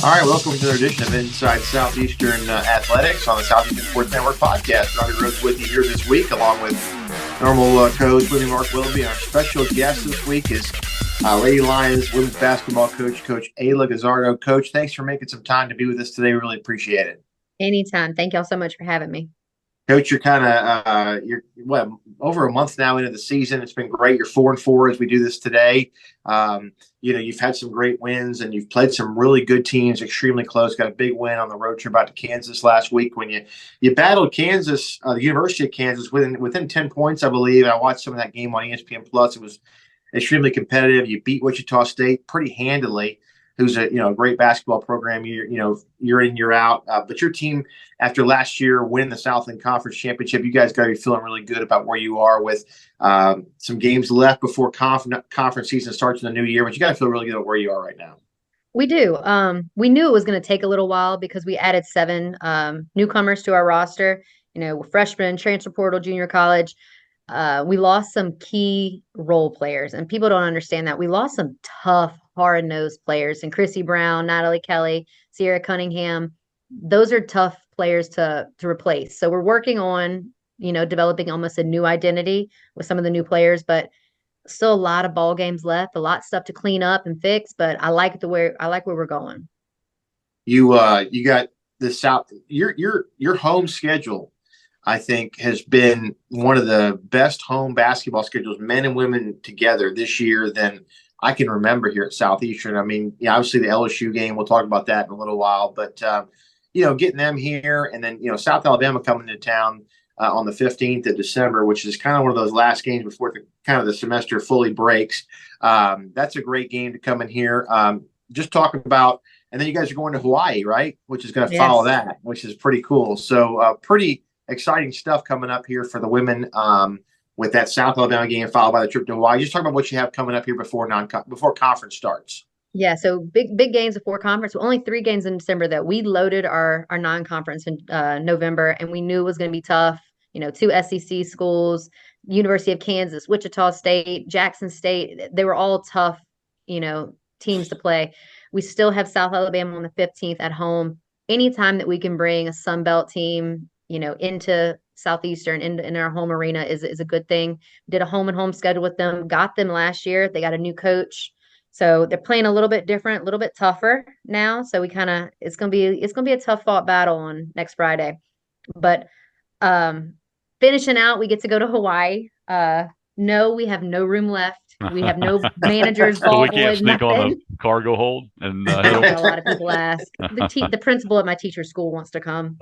All right, welcome to another edition of Inside Southeastern Athletics on the Southeastern Sports Network podcast. Robbie Rhodes with you here this week, along with normal co-host William Mark Willoughby. Our special guest this week is Lady Lions women's basketball coach, Coach Ayla Guzzardo. Coach, thanks for making some time to be with us today. We really appreciate it. Anytime. Thank y'all so much for having me. Coach, you're kind of you're over a month now into the season. It's been great. You're 4-4 as we do this today. You've had some great wins and you've played some really good teams, extremely close. Got a big win on the road trip out to Kansas last week when you battled Kansas, the University of Kansas within 10 points, I believe. I watched some of that game on ESPN Plus. It was extremely competitive. You beat Wichita State pretty handily, who's a great basketball program year in, year out. But your team, after last year winning the Southland Conference Championship, you guys got to be feeling really good about where you are with some games left before conference season starts in the new year. But you got to feel really good about where you are right now. We do. We knew it was going to take a little while because we added 7 newcomers to our roster. Freshmen, transfer portal, junior college. We lost some key role players, and people don't understand that. We lost some tough, hard-nosed players, and Chrissy Brown, Natalie Kelly, Sierra Cunningham. Those are tough players to replace. So we're working on, developing almost a new identity with some of the new players, but still a lot of ball games left, a lot of stuff to clean up and fix. But I like where we're going. You got the South. Your home schedule, I think, has been one of the best home basketball schedules, men and women together, this year than I can remember here at Southeastern. I mean, obviously the LSU game, we'll talk about that in a little while, but getting them here, and then South Alabama coming to town on the 15th of December, which is kind of one of those last games before the semester fully breaks. That's a great game to come in here. Just talk about, and then you guys are going to Hawaii, right? Which is going to follow that, which is pretty cool. So pretty exciting stuff coming up here for the women with that South Alabama game followed by the trip to Hawaii. Just talk about what you have coming up here before conference starts. Yeah, so big games before conference. Only 3 games in December that we loaded our non-conference in November, and we knew it was going to be tough. 2 SEC schools, University of Kansas, Wichita State, Jackson State. They were all tough, teams to play. We still have South Alabama on the 15th at home. Anytime that we can bring a Sun Belt team, into Southeastern, in our home arena is a good thing. Did a home and home schedule with them, got them last year. They got a new coach. So they're playing a little bit different, a little bit tougher now. So it's gonna be a tough fought battle on next Friday. But finishing out, we get to go to Hawaii. No, we have no room left. We have no managers, ball we can't boys, sneak nothing. on a cargo hold and I know a lot of people ask. The principal at my teacher's school wants to come.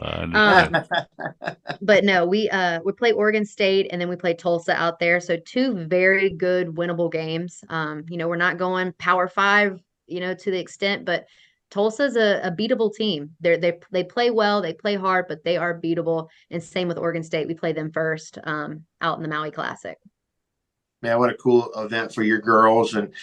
But no, we play Oregon State and then we play Tulsa out there. So 2 very good winnable games. We're not going Power 5, to the extent, but Tulsa's a beatable team. They play well, they play hard, but they are beatable. And same with Oregon State. We play them first out in the Maui Classic. Man, what a cool event for your girls. And,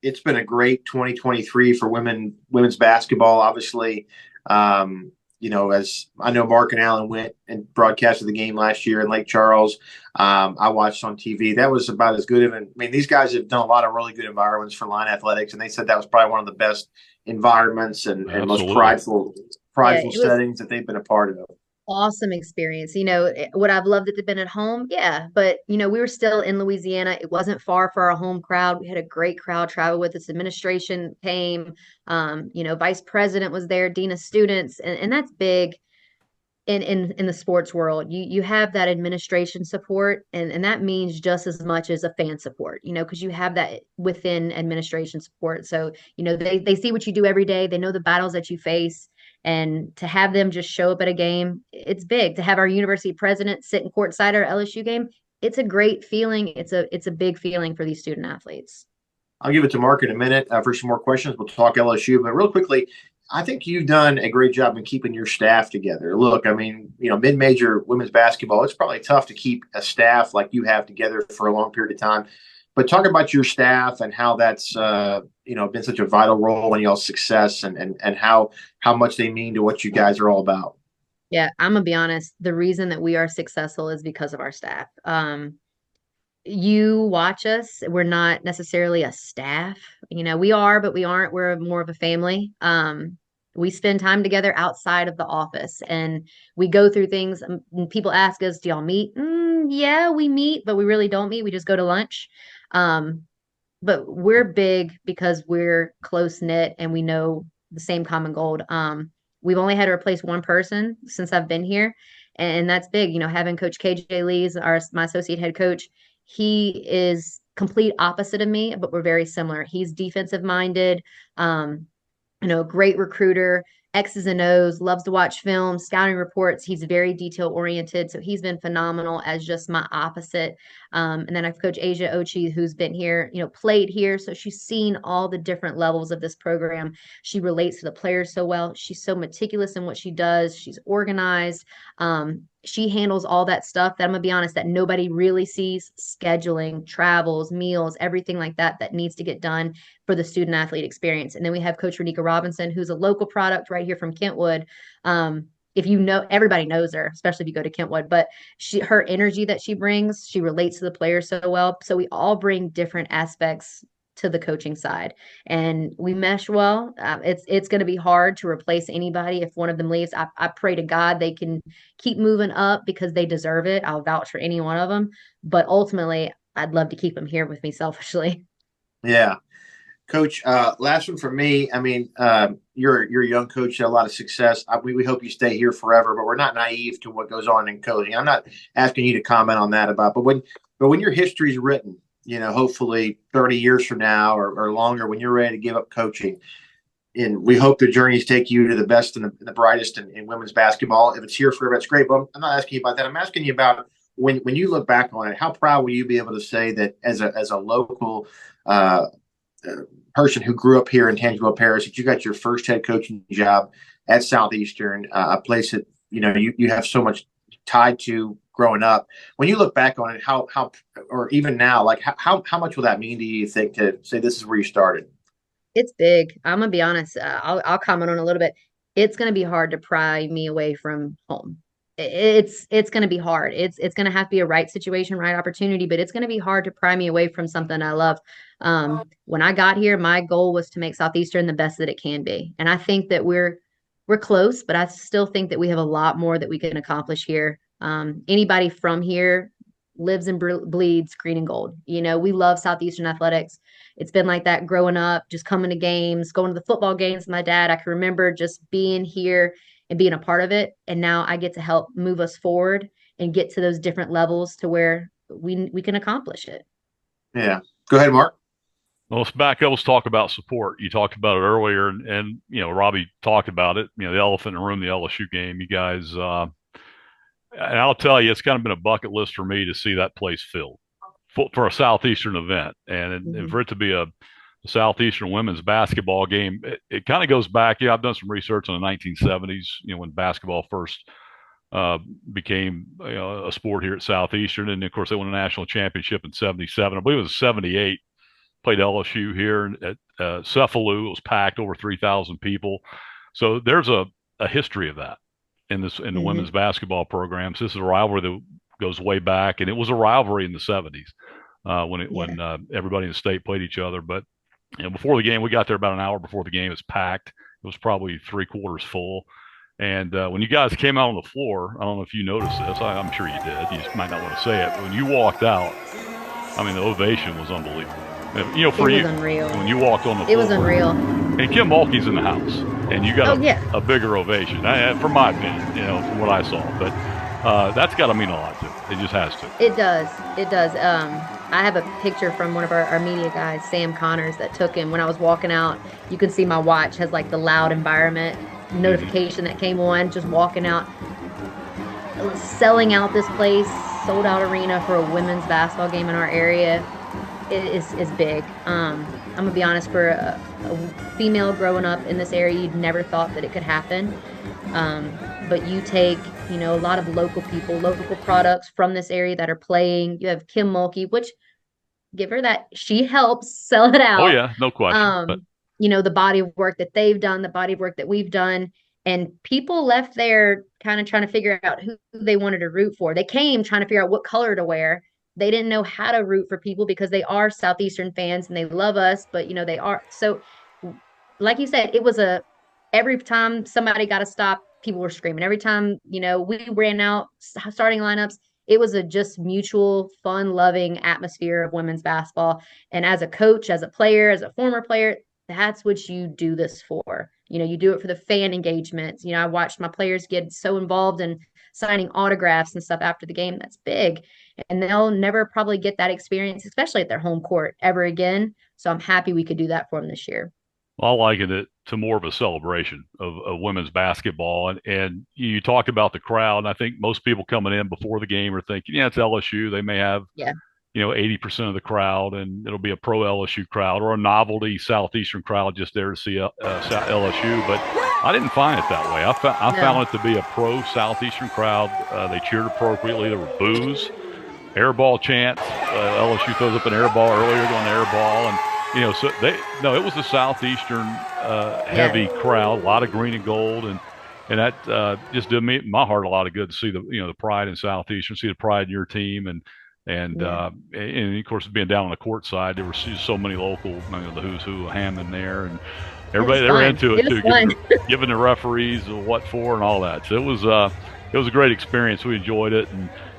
it's been a great 2023 for women's basketball. Obviously, as I know Mark and Alan went and broadcasted the game last year in Lake Charles. I watched on TV. That was about as good of these guys have done a lot of really good environments for line athletics, and they said that was probably one of the best environments and most prideful settings that they've been a part of. Awesome experience. Would I've loved it to have been at home? Yeah. But, we were still in Louisiana. It wasn't far for our home crowd. We had a great crowd travel with us. Administration came, vice president was there, dean of students. And that's big in the sports world. You have that administration support, and that means just as much as a fan support, because you have that within administration support. So, they see what you do every day. They know the battles that you face. And to have them just show up at a game, it's big. To have our university president sit in courtside at our LSU game, it's a great feeling. It's a big feeling for these student athletes. I'll give it to Mark in a minute for some more questions. We'll talk LSU, but real quickly, I think you've done a great job in keeping your staff together. Look, mid-major women's basketball, it's probably tough to keep a staff like you have together for a long period of time. But talk about your staff and how that's been such a vital role in y'all's success and how much they mean to what you guys are all about. Yeah, I'm gonna be honest. The reason that we are successful is because of our staff. You watch us. We're not necessarily a staff. We are, but we aren't. We're more of a family. We spend time together outside of the office and we go through things. And people ask us, do y'all meet? Yeah, we meet, but we really don't meet. We just go to lunch. Um, but we're big because we're close knit and we know the same common goal. We've only had to replace one person since I've been here, and that's big. Having Coach KJ Lee's my associate head coach, he is complete opposite of me, but we're very similar. He's defensive minded. Um, great recruiter, X's and O's, loves to watch film, scouting reports. He's very detail oriented. So he's been phenomenal as just my opposite. And then I've coached Asia Ochi, who's been here, played here. So she's seen all the different levels of this program. She relates to the players so well. She's so meticulous in what she does. She's organized. She handles all that stuff that I'm gonna be honest, that nobody really sees: scheduling, travels, meals, everything like that needs to get done for the student athlete experience. And then we have Coach Renika Robinson, who's a local product right here from Kentwood. If everybody knows her, especially if you go to Kentwood, but her energy that she brings, she relates to the players so well. So we all bring different aspects to the coaching side and we mesh well. It's going to be hard to replace anybody if one of them leaves. I pray to God they can keep moving up because they deserve it. I'll vouch for any one of them, but ultimately I'd love to keep them here with me selfishly. Yeah. Coach, last one for me. I mean, you're a young coach, had a lot of success. We hope you stay here forever, but we're not naive to what goes on in coaching. I'm not asking you to comment on that but when your history is written, hopefully 30 years from now or longer, when you're ready to give up coaching, and we hope the journeys take you to the best and the brightest in women's basketball. If it's here forever, that's great. But I'm not asking you about that. I'm asking you about when you look back on it, how proud will you be able to say that as a local person who grew up here in Tangelo Parish, that you got your first head coaching job at Southeastern, a place that you have so much tied to growing up. When you look back on it, how or even now, like how much will that mean to you think to say this is where you started? It's big. I'm gonna be honest. I'll comment on it a little bit. It's gonna be hard to pry me away from home. It's gonna be hard. It's gonna have to be a right situation, right opportunity, but it's gonna be hard to pry me away from something I love. When I got here, my goal was to make Southeastern the best that it can be, and I think that we're close, but I still think that we have a lot more that we can accomplish here. Anybody from here lives and bleeds green and gold. We love Southeastern athletics. It's been like that growing up, just coming to games, going to the football games with my dad. I can remember just being here and being a part of it. And now I get to help move us forward and get to those different levels to where we can accomplish it. Yeah. Go ahead, Mark. Well, let's back up. Let's talk about support. You talked about it earlier, and Robbie talked about it. The elephant in the room, the LSU game. You guys, and I'll tell you, it's kind of been a bucket list for me to see that place filled for a Southeastern event, and for it to be a Southeastern women's basketball game. It kind of goes back. Yeah, I've done some research on the 1970s. When basketball first became a sport here at Southeastern, and of course they won a national championship in '77. I believe it was '78. Played LSU here at Cephalou. It was packed, over 3,000 people. So there's a history of that in the women's basketball programs. This is a rivalry that goes way back, and it was a rivalry in the '70s when everybody in the state played each other. But before the game, we got there about an hour before the game. It's packed. It was probably 3/4 full. And when you guys came out on the floor, I don't know if you noticed this. I'm sure you did. You just might not want to say it. But when you walked out, I mean, the ovation was unbelievable. For you, unreal. When you walked on the floor, it was unreal. And Kim Mulkey's in the house, and you got a bigger ovation, from my opinion, from what I saw. But that's got to mean a lot to it. It just has to. It does. It does. I have a picture from one of our media guys, Sam Connors, that took him when I was walking out. You can see my watch has like the loud environment notification that came on, just walking out, selling out this place, sold out arena for a women's basketball game in our area. Is big. I'm gonna be honest, for a female growing up in this area, you'd never thought that it could happen. But you take, a lot of local people, local products from this area that are playing. You have Kim Mulkey, which, give her that, she helps sell it out. Oh yeah, no question. The body of work that they've done, the body of work that we've done, and people left there kind of trying to figure out who they wanted to root for. They came trying to figure out what color to wear. they didn't know how to root for people because they are Southeastern fans and they love us, but they are so, like you said, it was every time somebody got a stop, people were screaming. Every time, we ran out starting lineups, it was a just mutual, fun, loving atmosphere of women's basketball. And as a coach, as a player, as a former player, that's what you do this for. You do it for the fan engagements. I watched my players get so involved in signing autographs and stuff after the game. That's big. And they'll never probably get that experience, especially at their home court, ever again. So I'm happy we could do that for them this year. I liken it to more of a celebration of women's basketball. And you talked about the crowd. And I think most people coming in before the game are thinking, yeah, it's LSU. They may have, Yeah. 80% of the crowd, and it'll be a pro LSU crowd or a novelty Southeastern crowd just there to see LSU. But I didn't find it that way. I found it to be a pro Southeastern crowd. They cheered appropriately. There were boos, air ball chants. LSU throws up an air ball earlier on the air ball, and so it was a Southeastern heavy crowd, a lot of green and gold, and that just did my heart a lot of good to see the pride in Southeastern, see the pride in your team, and of course being down on the court side, there were so many local, the who's who of Hammond there, and everybody they were into it too, giving the referees what for and all that. So it was a great experience. We enjoyed it,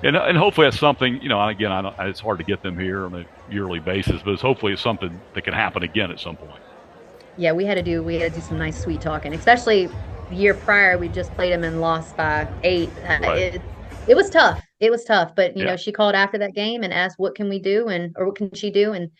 and hopefully that's something, again, it's hard to get them here on a yearly basis, but hopefully it's something that can happen again at some point. Yeah, we had to do some nice sweet talking, especially the year prior. We just played them and lost by 8. Right. It was tough. It was tough, but she called after that game and asked, what can we do? Or what can she do? And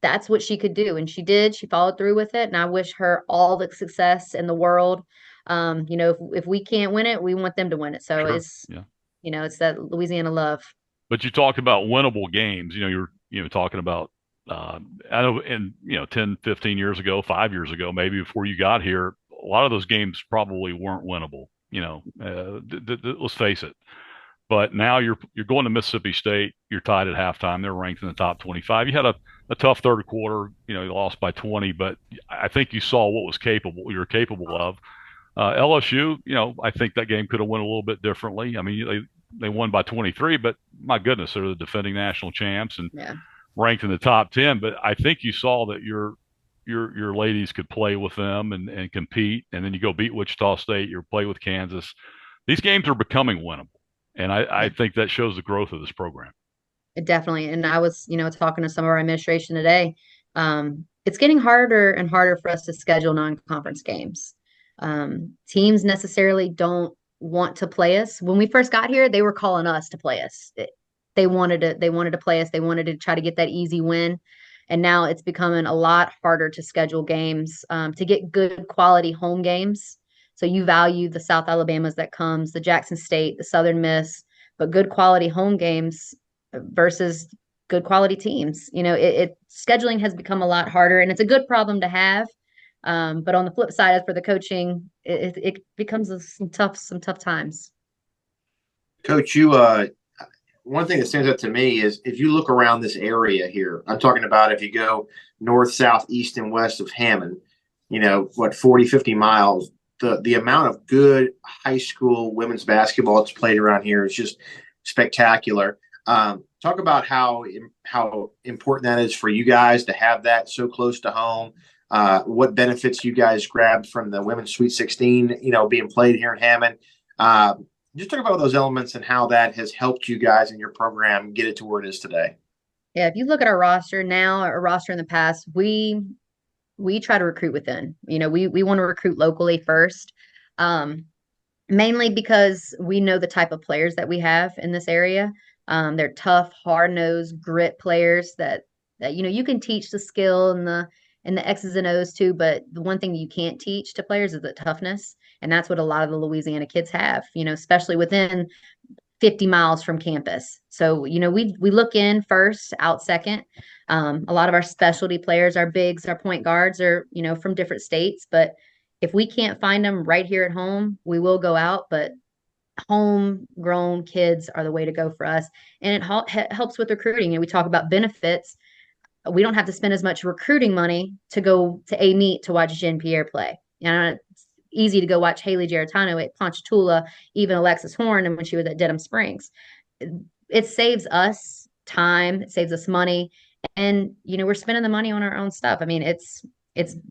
that's what she could do. And she did, she followed through with it. And I wish her all the success in the world. If we can't win it, we want them to win it. So it's that Louisiana love. But you talked about winnable games. You're talking about, I know, 10, 15 years ago, 5 years ago, maybe before you got here, a lot of those games probably weren't winnable. Let's face it. But now you're going to Mississippi State. You're tied at halftime. They're ranked in the top 25. You had a tough third quarter. You lost by 20, but I think you saw what you were capable of. LSU, I think that game could have went a little bit differently. I mean, they won by 23, but my goodness, they're the defending national champs and ranked in the top 10. But I think you saw that your ladies could play with them and compete. And then you go beat Wichita State. You play with Kansas. These games are becoming winnable. And I think that shows the growth of this program. It definitely. And I was, talking to some of our administration today. It's getting harder and harder for us to schedule non-conference games. Teams necessarily don't want to play us. When we first got here, they were calling us to play us. They wanted to play us. They wanted to try to get that easy win. And now it's becoming a lot harder to schedule games, to get good quality home games. So you value the South Alabamas that comes, the Jackson State, the Southern Miss, but good quality home games versus good quality teams. Scheduling has become a lot harder, and it's a good problem to have. But on the flip side, as for the coaching, it becomes some tough times. Coach, one thing that stands out to me is if you look around this area here, I'm talking about if you go north, south, east, and west of Hammond, 40, 50 miles, the amount of good high school women's basketball that's played around here is just spectacular. Talk about how important that is for you guys to have that so close to home. What benefits you guys grabbed from the women's Sweet 16, being played here in Hammond. Just talk about those elements and how that has helped you guys in your program get it to where it is today. Yeah, if you look at our roster now, our roster in the past, we try to recruit within. We want to recruit locally first, mainly because we know the type of players that we have in this area. They're tough, hard-nosed, grit players that you can teach the skill and the X's and O's too, but the one thing you can't teach to players is the toughness. And that's what a lot of the Louisiana kids have, especially within 50 miles from campus. So, we look in first, out second. A lot of our specialty players, our bigs, our point guards are, from different states. But if we can't find them right here at home, we will go out. But homegrown kids are the way to go for us. And it helps with recruiting. And we talk about benefits. We don't have to spend as much recruiting money to go to a meet to watch Jen Pierre play. It's easy to go watch Haley Geritano at Ponchatoula, even Alexis Horn, and when she was at Dedham Springs. It saves us time, it saves us money, and we're spending the money on our own stuff. I mean, it's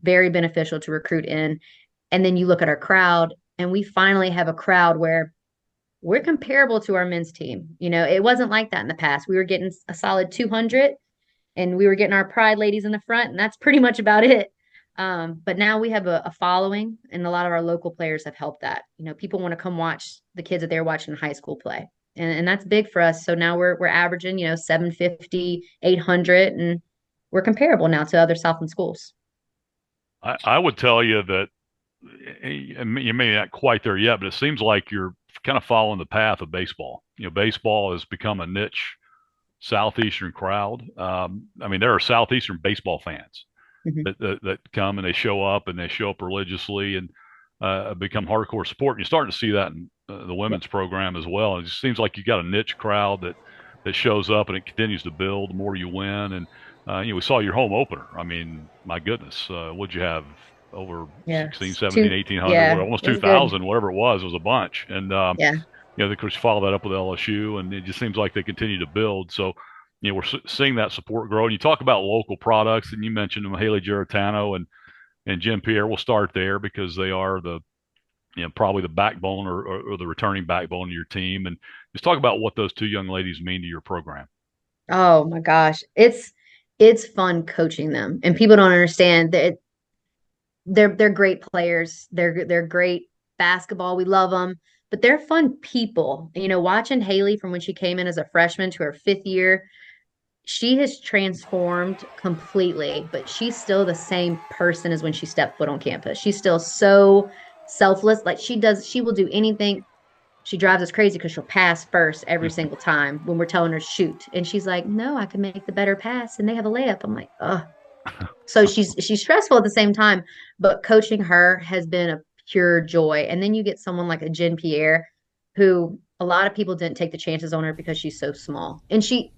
very beneficial to recruit in. And then you look at our crowd, and we finally have a crowd where we're comparable to our men's team. It wasn't like that in the past. We were getting a solid 200, and we were getting our pride ladies in the front, and that's pretty much about it. But now we have a following, and a lot of our local players have helped that. People want to come watch the kids that they're watching in high school play. And that's big for us. So now we're averaging, 750, 800, and we're comparable now to other Southland schools. I would tell you that you may not quite there yet, but it seems like you're kind of following the path of baseball. Baseball has become a niche Southeastern crowd. I mean, there are Southeastern baseball fans that come and they show up religiously and become hardcore support. And you're starting to see that in the women's program as well. It just seems like you got a niche crowd that shows up and it continues to build the more you win. And we saw your home opener. I mean, my goodness, what'd you have? Over 16, 17, 1,800, almost 2,000, whatever it was a bunch. And, of course, follow that up with LSU, and it just seems like they continue to build. So, we're seeing that support grow. And you talk about local products, and you mentioned them, Haley Giarratano and Jim Pierre. We'll start there because they are probably the backbone or the returning backbone of your team. And just talk about what those two young ladies mean to your program. Oh my gosh. It's fun coaching them, and people don't understand that they're great players. They're great basketball. We love them, but they're fun people. Watching Haley from when she came in as a freshman to her 5th year, she has transformed completely, but she's still the same person as when she stepped foot on campus. She's still so selfless. Like she will do anything. She drives us crazy because she'll pass first every single time when we're telling her shoot. And she's like, no, I can make the better pass. And they have a layup. I'm like, oh. So she's stressful at the same time, but coaching her has been a pure joy. And then you get someone like a Jen Pierre, who a lot of people didn't take the chances on her because she's so small. And she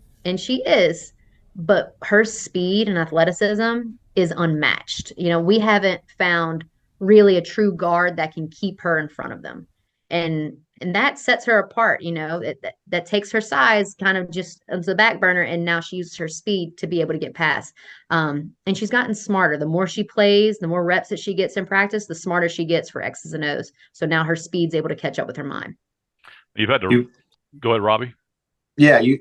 is, but her speed and athleticism is unmatched. We haven't found really a true guard that can keep her in front of them. And that sets her apart, that takes her size kind of just as the back burner. And now she uses her speed to be able to get past. And she's gotten smarter. The more she plays, the more reps that she gets in practice, the smarter she gets for X's and O's. So now her speed's able to catch up with her mind. You've had to go ahead, Robbie. Yeah, you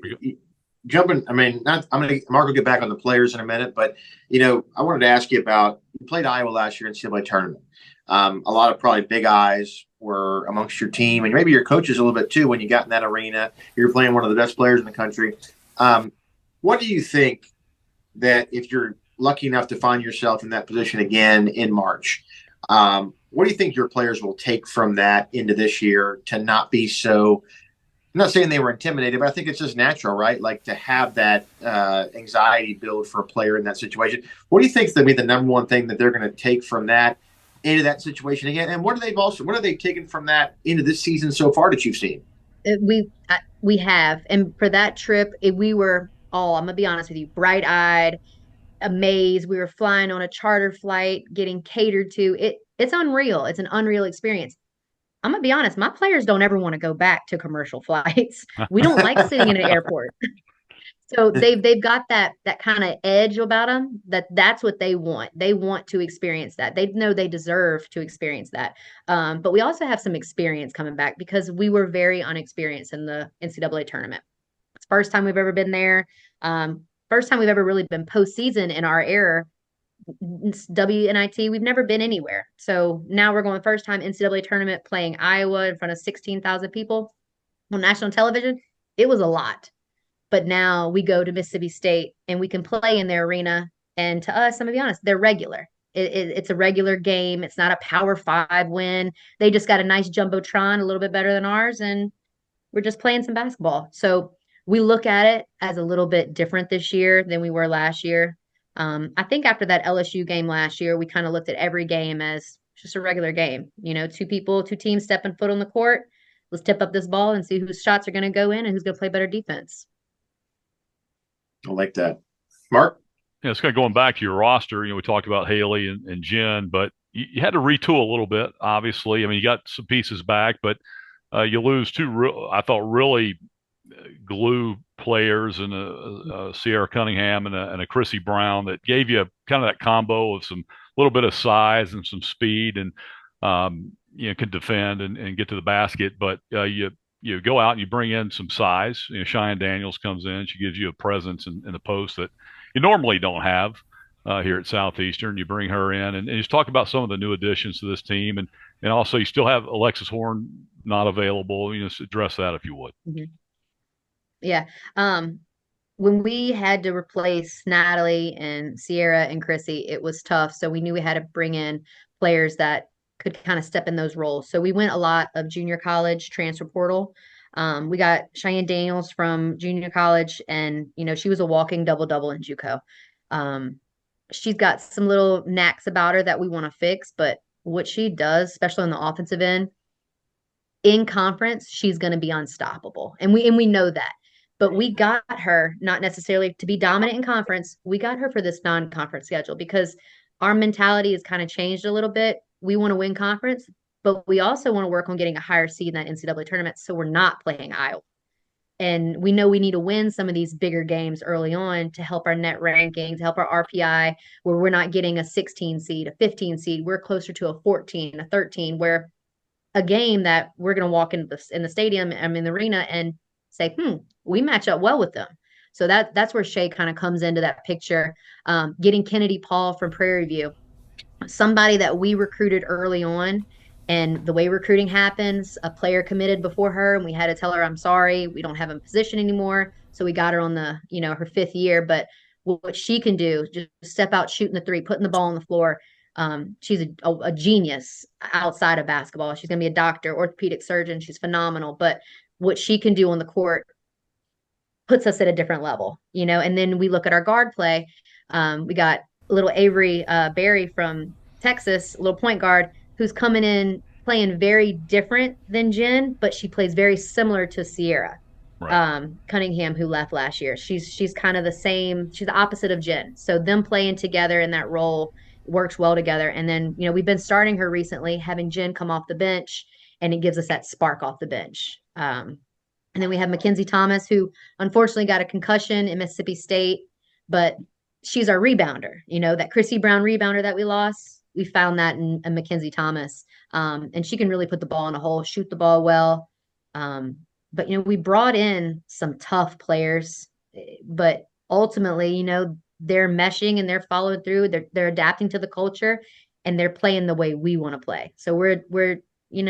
jumping. I mean, Mark will get back on the players in a minute, but I wanted to ask you about, you played Iowa last year in NCAA tournament. A lot of probably big eyes were amongst your team, and maybe your coaches a little bit too when you got in that arena. You're playing one of the best players in the country. What do you think that if you're lucky enough to find yourself in that position again in March, what do you think your players will take from that into this year to not be so – I'm not saying they were intimidated, but I think it's just natural, right? Like to have that anxiety build for a player in that situation. What do you think is going to be the number one thing that they're going to take from that into that situation again? And what are they taken from that into this season so far that you've seen? We have. And for that trip, we were all, I'm going to be honest with you, bright-eyed, amazed. We were flying on a charter flight, getting catered to. It's unreal. It's an unreal experience. I'm going to be honest, my players don't ever want to go back to commercial flights. We don't like sitting in an airport. So they've got that kind of edge about them, that's what they want. They want to experience that. They know they deserve to experience that. But we also have some experience coming back because we were very unexperienced in the NCAA tournament. It's the first time we've ever been there. First time we've ever really been postseason in our era. WNIT, we've never been anywhere. So now we're going first time NCAA tournament playing Iowa in front of 16,000 people on national television. It was a lot. But now we go to Mississippi State and we can play in their arena. And to us, I'm going to be honest, they're regular. It's a regular game. It's not a Power 5 win. They just got a nice Jumbotron, a little bit better than ours. And we're just playing some basketball. So we look at it as a little bit different this year than we were last year. I think after that LSU game last year, we kind of looked at every game as just a regular game. Two teams stepping foot on the court. Let's tip up this ball and see whose shots are going to go in and who's going to play better defense. I like that. Mark? Yeah, it's kind of going back to your roster. We talked about Haley and Jen, but you had to retool a little bit, obviously. I mean, you got some pieces back, but you lose two, I thought, really glue players and a Sierra Cunningham and a Chrissy Brown that gave you kind of that combo of some little bit of size and some speed and can defend and get to the basket. But you go out and you bring in some size. Cheyenne Daniels comes in. She gives you a presence in the post that you normally don't have here at Southeastern. You bring her in and just talk about some of the new additions to this team. And also you still have Alexis Horn not available. Address that if you would. Mm-hmm. Yeah. When we had to replace Natalie and Sierra and Chrissy, it was tough. So we knew we had to bring in players that could kind of step in those roles. So we went a lot of junior college transfer portal. We got Cheyenne Daniels from junior college, and she was a walking double-double in JUCO. She's got some little knacks about her that we want to fix, but what she does, especially on the offensive end, in conference, she's going to be unstoppable, and we know that. But we got her not necessarily to be dominant in conference. We got her for this non-conference schedule because our mentality has kind of changed a little bit. We want to win conference, but we also want to work on getting a higher seed in that NCAA tournament. So we're not playing Iowa. And we know we need to win some of these bigger games early on to help our net ranking, to help our RPI, where we're not getting a 16 seed, a 15 seed. We're closer to a 14, a 13, where a game that we're going to walk in the stadium, in the arena, and say, we match up well with them. So that's where Shay kind of comes into that picture. Getting Kennedy Paul from Prairie View, somebody that we recruited early on, and the way recruiting happens, a player committed before her, and we had to tell her, I'm sorry, we don't have a position anymore. So we got her on the, her 5th year. But what she can do, just step out, shooting the 3, putting the ball on the floor. She's a genius outside of basketball. She's going to be a doctor, orthopedic surgeon. She's phenomenal. But what she can do on the court puts us at a different level, and then we look at our guard play. We got little Avery Berry from Texas, little point guard, who's coming in playing very different than Jen, but she plays very similar to Sierra Cunningham, who left last year. She's kind of the same. She's the opposite of Jen. So them playing together in that role works well together. And then, we've been starting her recently, having Jen come off the bench, and it gives us that spark off the bench. And then we have Mackenzie Thomas, who unfortunately got a concussion in Mississippi State, but she's our rebounder. That Chrissy Brown rebounder that we lost, we found that in Mackenzie Thomas. And she can really put the ball in a hole, shoot the ball well. But, we brought in some tough players, but ultimately, they're meshing and they're following through. They're adapting to the culture, and they're playing the way we want to play. So we're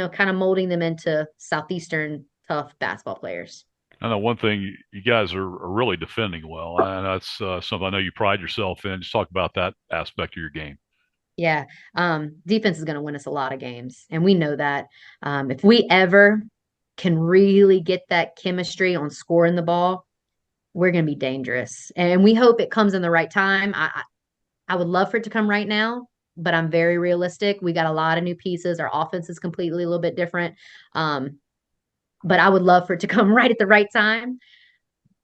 kind of molding them into Southeastern tough basketball players. I know one thing, you guys are really defending well, and that's something I know you pride yourself in. Just talk about that aspect of your game. Yeah. Defense is going to win us a lot of games, and we know that. If we ever can really get that chemistry on scoring the ball, we're going to be dangerous. And we hope it comes in the right time. I would love for it to come right now, but I'm very realistic. We got a lot of new pieces. Our offense is completely a little bit different. But I would love for it to come right at the right time.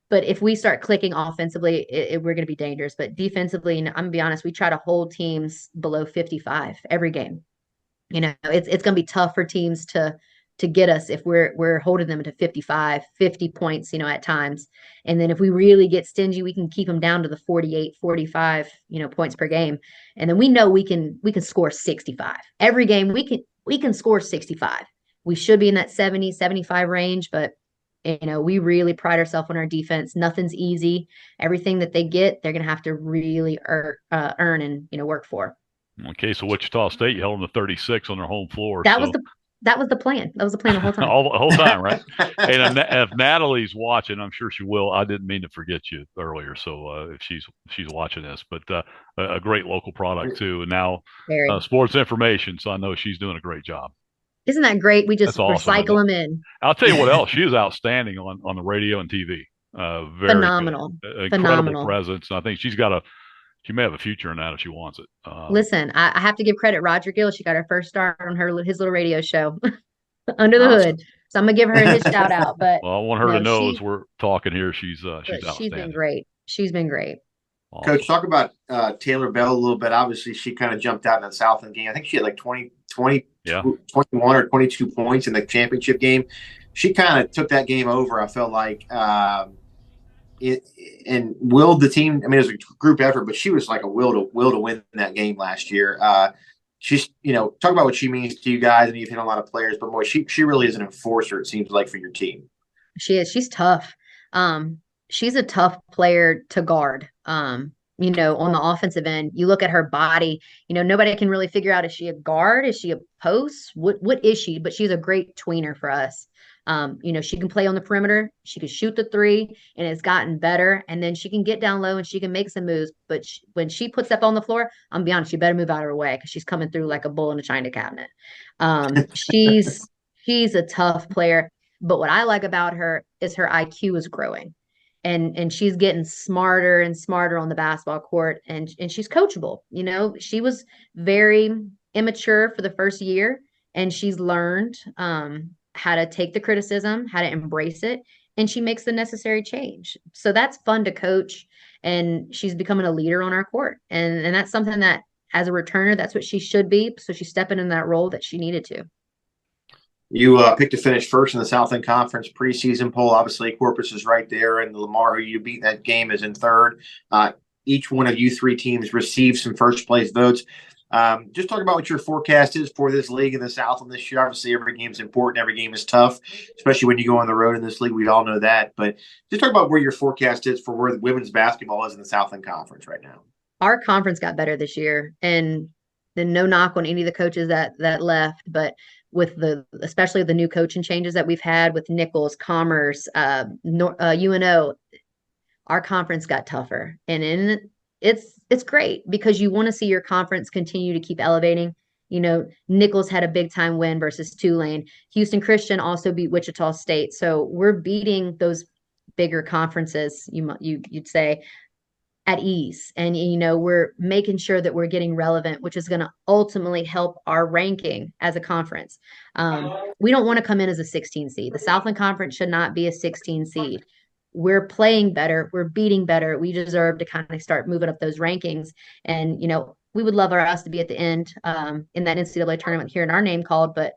But if we start clicking offensively, we're going to be dangerous. But defensively, I'm going to be honest, we try to hold teams below 55 every game. It's going to be tough for teams to get us if we're holding them to 55, 50 points, at times. And then if we really get stingy, we can keep them down to the 48, 45, points per game. And then we know we can score 65. Every game we can score 65. We should be in that 70, 75 range, but we really pride ourselves on our defense. Nothing's easy. Everything that they get, they're going to have to really earn and work for. In the case of Wichita State, you held them to 36 on their home floor. That was the plan. That was the plan the whole time. the whole time, right? And if Natalie's watching, I'm sure she will. I didn't mean to forget you earlier. So if she's watching this, but a great local product too. And now sports information. So I know she's doing a great job. Isn't that great? We just recycle them in. I'll tell you what else. She is outstanding on the radio and TV. Very phenomenal. Incredible presence. I think she may have a future in that if she wants it. Listen, I have to give credit. Roger Gill, she got her first start on his little radio show, Under the Hood. So I'm gonna give her his shout out. But I want her to know as we're talking here, she's outstanding. She's been great. She's been great. Awesome. Coach, talk about Taylor Bell a little bit. Obviously, she kind of jumped out in that Southland game. I think she had like 21 or 22 points in the championship game. She kind of took that game over, I felt like. and willed the team. I mean, it was a group effort, but she was like a will to win that game last year. She's, talk about what she means to you guys, and you've hit a lot of players, but boy, she really is an enforcer, it seems like, for your team. She is. She's tough. She's a tough player to guard. On the offensive end, you look at her body, nobody can really figure out, is she a guard? Is she a post? What is she? But she's a great tweener for us. She can play on the perimeter. She can shoot the three, and it's gotten better. And then she can get down low and she can make some moves. But when she puts up on the floor, I'm gonna be honest, you better move out of her way because she's coming through like a bull in a china cabinet. She's a tough player. But what I like about her is her IQ is growing. And she's getting smarter and smarter on the basketball court, and she's coachable. She was very immature for the first year, and she's learned how to take the criticism, how to embrace it, and she makes the necessary change. So that's fun to coach, and she's becoming a leader on our court. And that's something that, as a returner, that's what she should be. So she's stepping in that role that she needed to. You picked to finish first in the Southland Conference preseason poll. Obviously, Corpus is right there, and the Lamar, who you beat that game, is in third. Each one of you three teams received some first-place votes. Just talk about what your forecast is for this league in the Southland this year. Obviously, every game is important. Every game is tough, especially when you go on the road in this league. We all know that. But just talk about where your forecast is for where the women's basketball is in the Southland Conference right now. Our conference got better this year, and then no knock on any of the coaches that left, but with especially the new coaching changes that we've had with Nichols, Commerce, UNO, our conference got tougher. And it's great because you want to see your conference continue to keep elevating. Nichols had a big time win versus Tulane. Houston Christian also beat Wichita State. So we're beating those bigger conferences, you'd say, at ease. And, we're making sure that we're getting relevant, which is going to ultimately help our ranking as a conference. We don't want to come in as a 16 seed. The Southland Conference should not be a 16 seed. We're playing better. We're beating better. We deserve to kind of start moving up those rankings. And, we would love us to be at the end in that NCAA tournament hearing our name called. But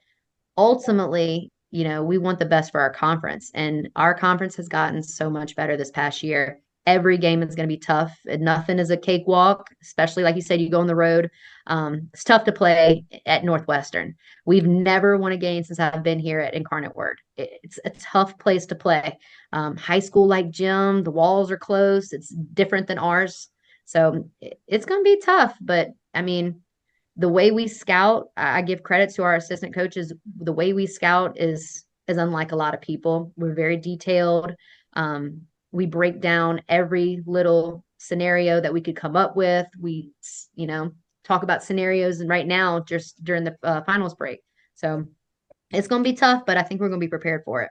ultimately, we want the best for our conference. And our conference has gotten so much better this past year. Every game is going to be tough. And nothing is a cakewalk, especially like you said, you go on the road. It's tough to play at Northwestern. We've never won a game since I've been here at Incarnate Word. It's a tough place to play. High school like gym, the walls are close. It's different than ours. So it's going to be tough. But I mean, the way we scout, I give credit to our assistant coaches. The way we scout is unlike a lot of people. We're very detailed. We break down every little scenario that we could come up with. We, talk about scenarios, and right now just during the finals break. So it's going to be tough, but I think we're going to be prepared for it.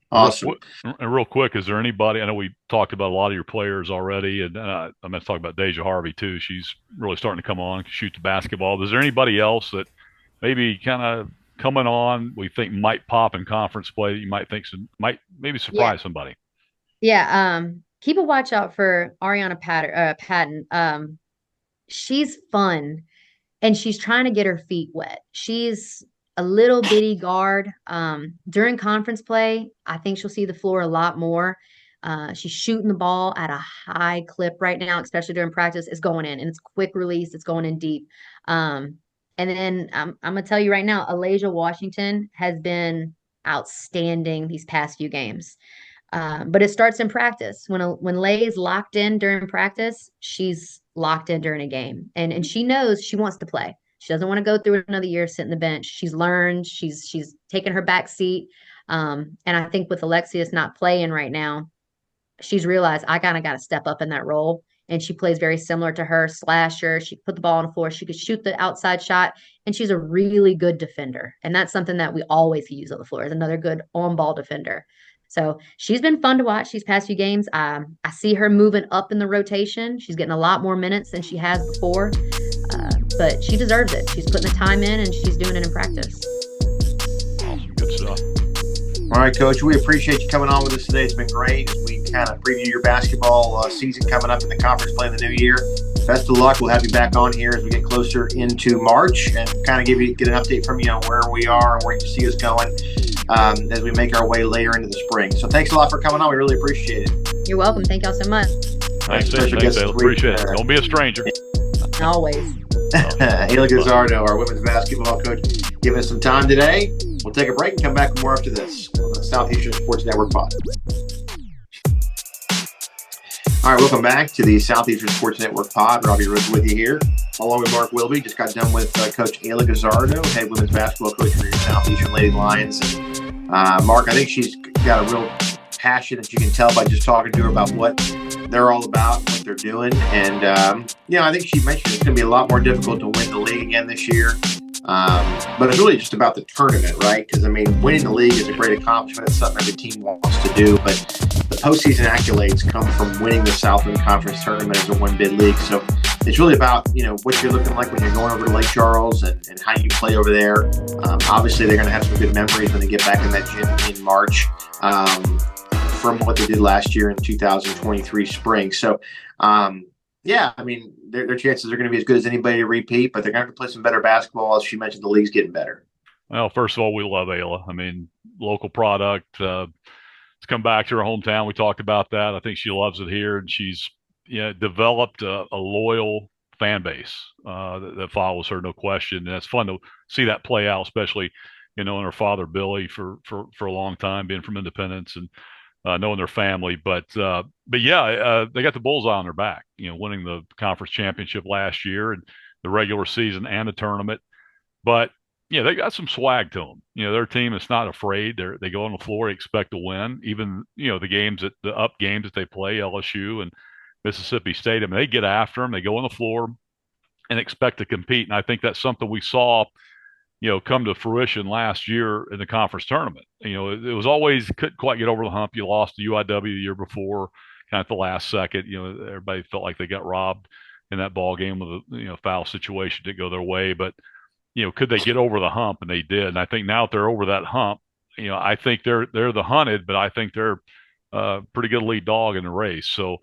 Awesome. And real quick, is there anybody, I know we talked about a lot of your players already, and I'm going to talk about Deja Harvey too. She's really starting to come on, shoot the basketball. Is there anybody else that maybe kind of coming on we think might pop in conference play that you might think might maybe surprise somebody? Yeah. Keep a watch out for Ariana Patton. She's fun, and she's trying to get her feet wet. She's a little bitty guard. During conference play, I think she'll see the floor a lot more. She's shooting the ball at a high clip right now, especially during practice. It's going in, and it's quick release. It's going in deep. And then I'm going to tell you right now, Alasia Washington has been outstanding these past few games. But it starts in practice. When Lay's locked in during practice, she's locked in during a game. And she knows she wants to play. She doesn't want to go through another year sitting the bench. She's learned. She's taken her back seat. And I think with Alexius not playing right now, she's realized I kind of got to step up in that role. And she plays very similar to her, slasher. She put the ball on the floor. She could shoot the outside shot, and she's a really good defender. And that's something that we always use on the floor, is another good on-ball defender. So she's been fun to watch these past few games. I see her moving up in the rotation. She's getting a lot more minutes than she has before, but she deserves it. She's putting the time in, and she's doing it in practice. Awesome. Good stuff. All right, Coach, we appreciate you coming on with us today. It's been great as we kind of preview your basketball season coming up in the conference play in the new year. Best of luck. We'll have you back on here as we get closer into March and kind of get an update from you on where we are and where you see us going. as we make our way later into the spring. So thanks a lot for coming on. We really appreciate it. You're welcome. Thank y'all so much. Thanks, Ayla. Appreciate it. Don't be a stranger. Always. Ayla Guzzardo, our women's basketball coach, giving us some time today. We'll take a break and come back with more after this on the Southeastern Sports Network pod. All right, welcome back to the Southeastern Sports Network pod. Robbie Rose with you here, along with Mark Wilby. Just got done with Coach Ayla Guzzardo, head women's basketball coach for your Southeastern Lady Lions. And, Mark, I think she's got a real passion that you can tell by just talking to her about what they're all about, what they're doing. And, I think she mentioned it's going to be a lot more difficult to win the league again this year. But it's really just about the tournament, right? Because, winning the league is a great accomplishment. It's something every team wants to do. But the postseason accolades come from winning the Southland Conference tournament as a one-bid league. So it's really about, what you're looking like when you're going over to Lake Charles and how you play over there. Obviously, they're going to have some good memories when they get back in that gym in March from what they did last year in 2023 spring. So, their chances are going to be as good as anybody to repeat, but they're going to have to play some better basketball. As she mentioned, the league's getting better. Well, first of all, we love Ayla. Local product. It's come back to her hometown. We talked about that. I think she loves it here, and she's developed a loyal fan base that follows her, no question. And it's fun to see that play out, especially in her father Billy for a long time, being from Independence and knowing their family. But they got the bullseye on their back. Winning the conference championship last year and the regular season and the tournament. But they got some swag to them. Their team is not afraid. They go on the floor, they expect to win. Even the up games that they play, LSU and Mississippi State. They get after them. They go on the floor and expect to compete. And I think that's something we saw, come to fruition last year in the conference tournament. It was always couldn't quite get over the hump. You lost to UIW the year before, kind of at the last second. Everybody felt like they got robbed in that ball game with a foul situation didn't go their way. But could they get over the hump? And they did. And I think now that they're over that hump, I think they're the hunted, but I think they're a pretty good lead dog in the race. So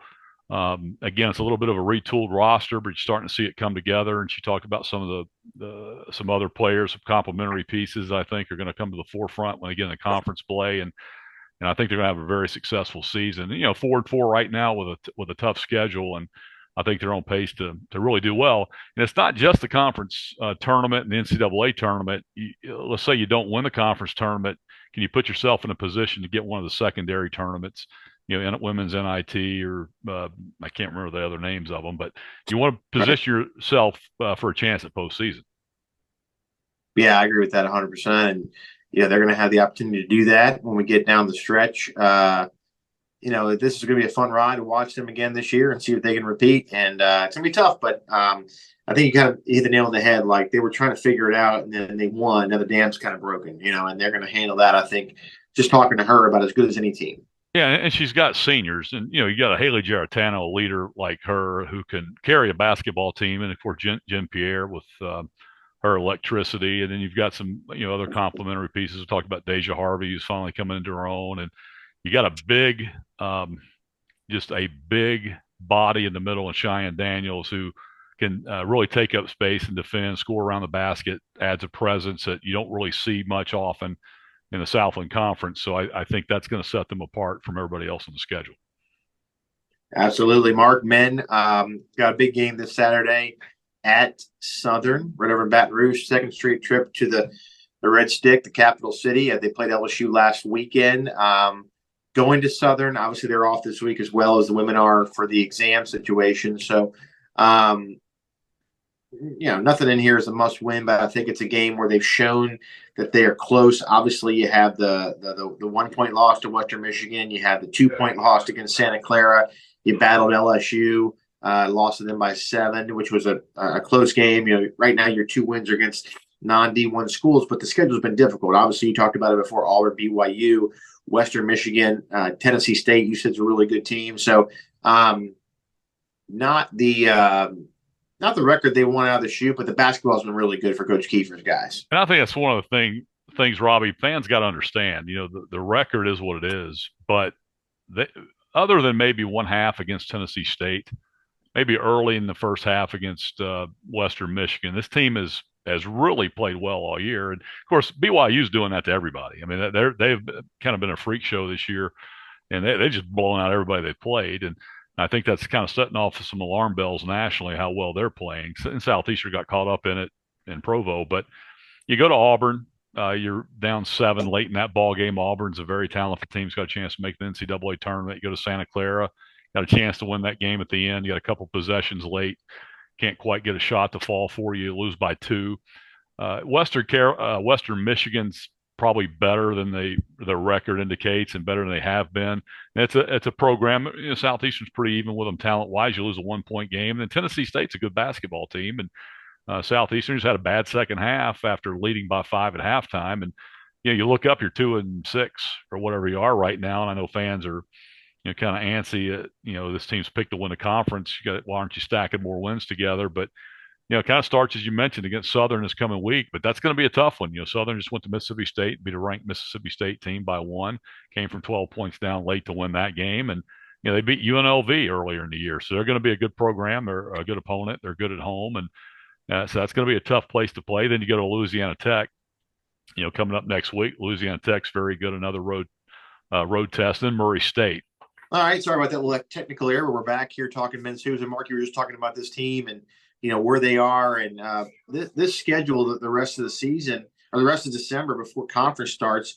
again, it's a little bit of a retooled roster, but you're starting to see it come together. And she talked about some of some other players, some complementary pieces I think are going to come to the forefront when they get in the conference play. And I think they're going to have a very successful season. 4-4 right now with a tough schedule, and I think they're on pace to really do well. And it's not just the conference tournament and the NCAA tournament. Let's say you don't win the conference tournament, can you put yourself in a position to get one of the secondary tournaments? Women's NIT or I can't remember the other names of them, but you want to position yourself for a chance at postseason. Yeah, I agree with that 100%. And, they're going to have the opportunity to do that when we get down the stretch. This is going to be a fun ride to watch them again this year and see if they can repeat. And it's going to be tough, but I think you kind of hit the nail on the head. Like they were trying to figure it out and then they won. Now the dam's kind of broken, and they're going to handle that. I think just talking to her about as good as any team. Yeah, and she's got seniors, and you got a Haley Giarratano, a leader like her who can carry a basketball team, and of course Jen Pierre with her electricity, and then you've got some other complementary pieces. We talked about Deja Harvey, who's finally coming into her own, and you got a big, just a big body in the middle, and Cheyenne Daniels who can really take up space and defend, score around the basket, adds a presence that you don't really see much often in the Southland Conference. So I think that's going to set them apart from everybody else on the schedule. Absolutely. Mark, men got a big game this Saturday at Southern, right over in Baton Rouge, second straight trip to the Red Stick, the capital city. They played LSU last weekend. Going to Southern, obviously they're off this week as well as the women are for the exam situation. So, nothing in here is a must win, but I think it's a game where they've shown that they are close. Obviously, you have the 1 point loss to Western Michigan. You have the 2 point loss against Santa Clara. You battled LSU, lost to them by 7, which was a close game. Right now your 2 wins are against non-D1 schools, but the schedule's been difficult. Obviously, you talked about it before, Auburn, BYU, Western Michigan, Tennessee State, you said is a really good team. So not the record they want out of the chute, but the basketball's been really good for Coach Kiefer's guys. And I think that's one of the things, Robbie, fans got to understand. The record is what it is, but other than maybe one half against Tennessee State, maybe early in the first half against Western Michigan, this team is has really played well all year. And of course, BYU's doing that to everybody. I mean, they've kind of been a freak show this year, and they just blown out everybody they played. And I think that's kind of setting off some alarm bells nationally how well they're playing. And Southeastern got caught up in it in Provo, but you go to Auburn. You're down 7 late in that ball game. Auburn's a very talented team. It's got a chance to make the NCAA tournament. You go to Santa Clara, got a chance to win that game at the end. You got a couple possessions late. Can't quite get a shot to fall for you. Lose by 2. Western Michigan's probably better than their record indicates, and better than they have been. And it's a program. Southeastern's pretty even with them talent wise. You lose a 1-point game, and Tennessee State's a good basketball team, and Southeastern's had a bad second half after leading by 5 at halftime. And you look up, you're 2-6 or whatever you are right now, and I know fans are kind of antsy. This team's picked to win the conference. Why aren't you stacking more wins together? But it kind of starts, as you mentioned, against Southern this coming week, but that's going to be a tough one. Southern just went to Mississippi State, beat a ranked Mississippi State team by 1, came from 12 points down late to win that game. And, they beat UNLV earlier in the year. So they're going to be a good program. They're a good opponent. They're good at home. And so that's going to be a tough place to play. Then you go to Louisiana Tech, coming up next week. Louisiana Tech's very good. Another road test. Then Murray State. All right. Sorry about that little technical error. We're back here talking men's hoops. And Mark, you were just talking about this team and, where they are. And this schedule, the rest of the season or the rest of December before conference starts,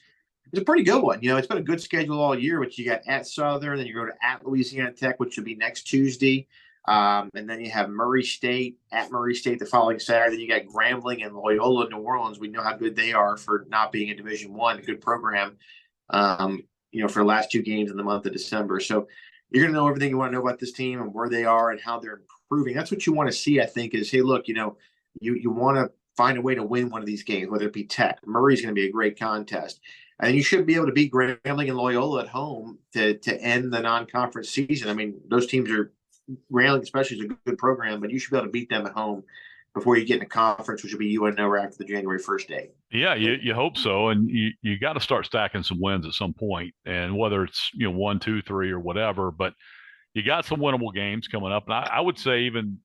is a pretty good one. It's been a good schedule all year, but you got at Southern, then you go to at Louisiana Tech, which will be next Tuesday. And then you have Murray State at Murray State the following Saturday. Then you got Grambling and Loyola New Orleans. We know how good they are for not being in Division I, a good program, for the last 2 games in the month of December. So you're going to know everything you want to know about this team and where they are and how they're improving. That's what you want to see, I think, is, hey, look, you want to find a way to win one of these games, whether it be Tech. Murray's going to be a great contest. And you should be able to beat Grambling and Loyola at home to end the non-conference season. I mean, those teams are – Grambling especially is a good program, but you should be able to beat them at home before you get in a conference, which will be UNO after the January 1st day. Yeah, you hope so. And you got to start stacking some wins at some point. And whether it's, 1, 2, 3 or whatever, but you got some winnable games coming up. And I would say even,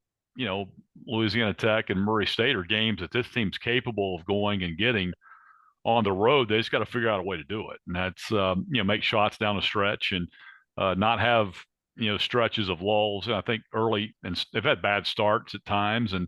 Louisiana Tech and Murray State are games that this team's capable of going and getting on the road. They just got to figure out a way to do it. And that's, make shots down the stretch and not have, stretches of lulls. And I think early, and they've had bad starts at times and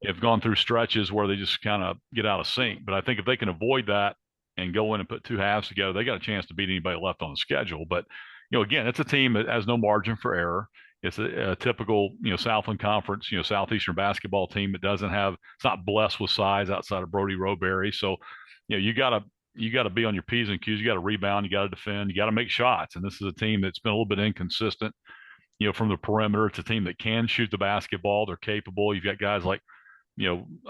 have gone through stretches where they just kind of get out of sync. But I think if they can avoid that and go in and put 2 halves together, they got a chance to beat anybody left on the schedule. But, again, it's a team that has no margin for error. It's a typical, Southland Conference, Southeastern basketball team that doesn't have, it's not blessed with size outside of Brody Roberry. So, you got to be on your P's and Q's. You got to rebound. You got to defend. You got to make shots. And this is a team that's been a little bit inconsistent, from the perimeter. It's a team that can shoot the basketball. They're capable. You've got guys like,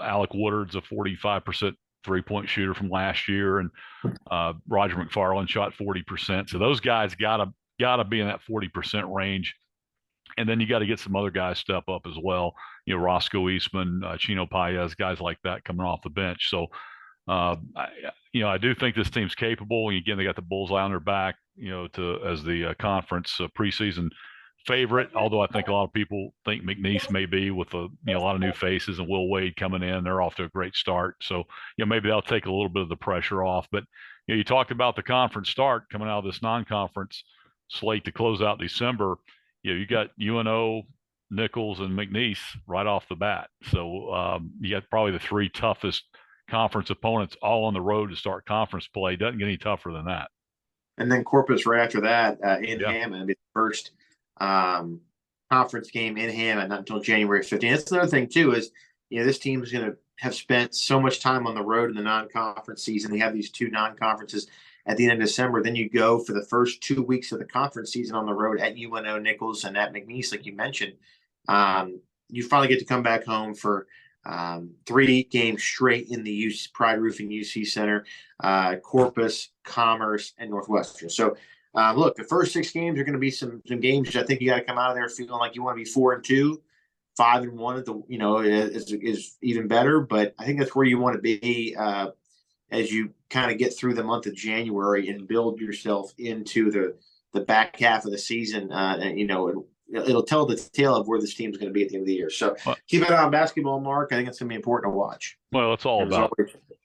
Alec Woodard's a 45% 3-point shooter from last year, and Roger McFarland shot 40%. So those guys gotta be in that 40% range. And then you got to get some other guys step up as well. Roscoe Eastman, Chino Paez, guys like that coming off the bench. So, I do think this team's capable. And again, they got the bullseye on their back, as the conference preseason favorite. Although I think a lot of people think McNeese may be with a lot of new faces and Will Wade coming in. They're off to a great start. So, maybe that'll take a little bit of the pressure off. But, you talked about the conference start coming out of this non-conference slate to close out December. You got UNO, Nichols, and McNeese right off the bat. So you got probably the 3 toughest conference opponents all on the road to start conference play. Doesn't get any tougher than that. And then Corpus right after that in Hammond, the first conference game in Hammond, not until January 15th. That's another thing, too, is, this team is going to have spent so much time on the road in the non-conference season. They have these 2 non-conferences at the end of December. Then you go for the first 2 weeks of the conference season on the road at UNO, Nichols, and at McNeese, like you mentioned. You finally get to come back home for 3 games straight in the Pride Roofing UC Center, Corpus, Commerce, and Northwestern. So, look, the first 6 games are going to be some games that I think you got to come out of there feeling like you want to be 4-2, 5-1 at the is even better. But I think that's where you want to be as you kind of get through the month of January and build yourself into the back half of the season, and it'll tell the tale of where this team's going to be at the end of the year. So Well, keep an eye on basketball, Mark. I think it's going to be important to watch. well, Always,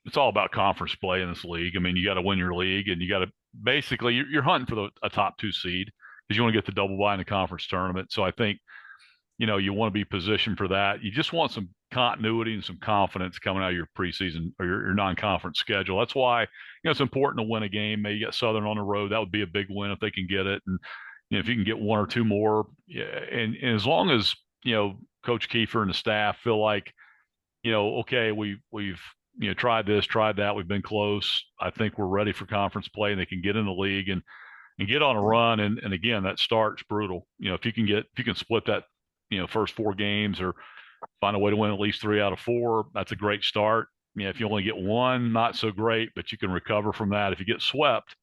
it's all about conference play in this league. I mean, you got to win your league, and you got to basically you're hunting for a top 2 seed because you want to get the double bye in the conference tournament. So I think you want to be positioned for that. You just want some continuity and some confidence coming out of your preseason or your non-conference schedule. That's why it's important to win a game. Maybe you get Southern on the road. That would be a big win if they can get it, and if you can get 1 or 2 more, yeah, and as long as Coach Kiefer and the staff feel like okay, we've tried this, tried that, we've been close. I think we're ready for conference play, and they can get in the league and get on a run. And again, that start's brutal. If you can split that first 4 games or find a way to win at least 3 out of 4, that's a great start. If you only get 1, not so great, but you can recover from that. If you get swept,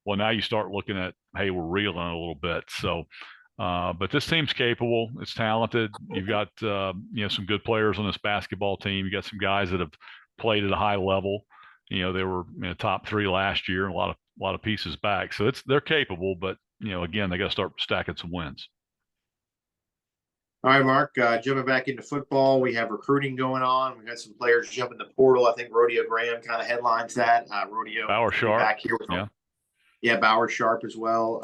well, now you start looking at, hey, we're reeling a little bit. So, but this team's capable. It's talented. You've got some good players on this basketball team. You got some guys that have played at a high level. They were top 3 last year, and a lot of pieces back. So they're capable, but again, they got to start stacking some wins. All right, Mark, jumping back into football, we have recruiting going on. We've got some players jumping the portal. I think Rodeo Graham kind of headlines that. Rodeo Bauer Sharp back here. Yeah, Bauer Sharp as well.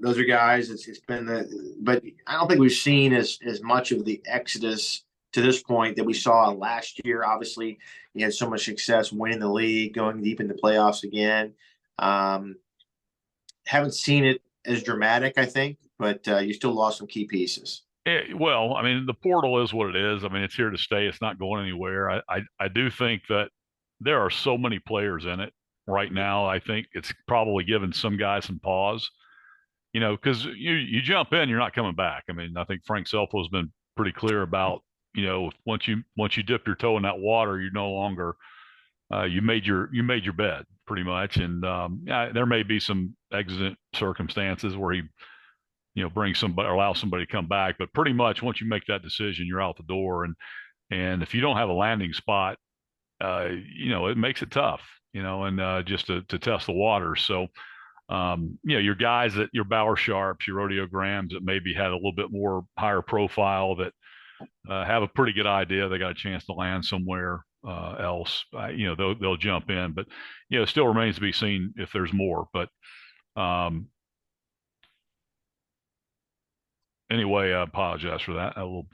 Those are guys. It's been but I don't think we've seen as much of the exodus to this point that we saw last year. Obviously, he had so much success winning the league, going deep into playoffs again. Haven't seen it as dramatic, I think, but you still lost some key pieces. Well, I mean, the portal is what it is. I mean, it's here to stay. It's not going anywhere. I do think that there are so many players in it right now. I think it's probably given some guys some pause, because you jump in, you're not coming back. I mean, I think Frank Selfo has been pretty clear about, once you dip your toe in that water, you're no longer you made your bed pretty much. And there may be some exigent circumstances where he brings somebody or allows somebody to come back, but pretty much once you make that decision, you're out the door. And if you don't have a landing spot, it makes it tough, and just to test the water. So your guys your Bauer Sharps, your Rodeo Grahams that maybe had a little bit more higher profile that have a pretty good idea they got a chance to land somewhere else, they'll jump in. But it still remains to be seen if there's more. But anyway, I apologize for that. A little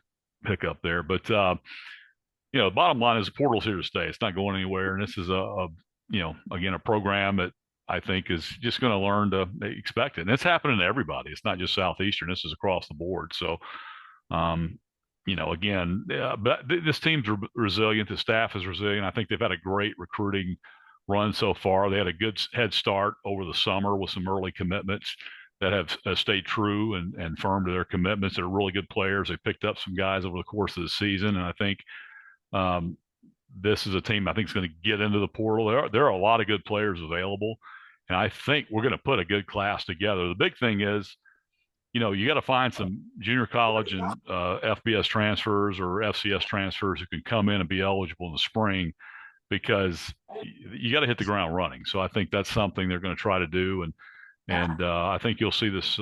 hiccup there. But the bottom line is the portal's here to stay. It's not going anywhere. And this is again, a program that I think is just going to learn to expect it. And it's happening to everybody. It's not just Southeastern. This is across the board. So, again, but this team's resilient. The staff is resilient. I think they've had a great recruiting run so far. They had a good head start over the summer with some early commitments that have stayed true and firm to their commitments. They're really good players. They picked up some guys over the course of the season. And I think this is a team I think is going to get into the portal. There are a lot of good players available. And I think we're going to put a good class together. The big thing is, you got to find some junior college and FBS transfers or FCS transfers who can come in and be eligible in the spring, because you got to hit the ground running. So I think that's something they're going to try to do. And I think you'll see this,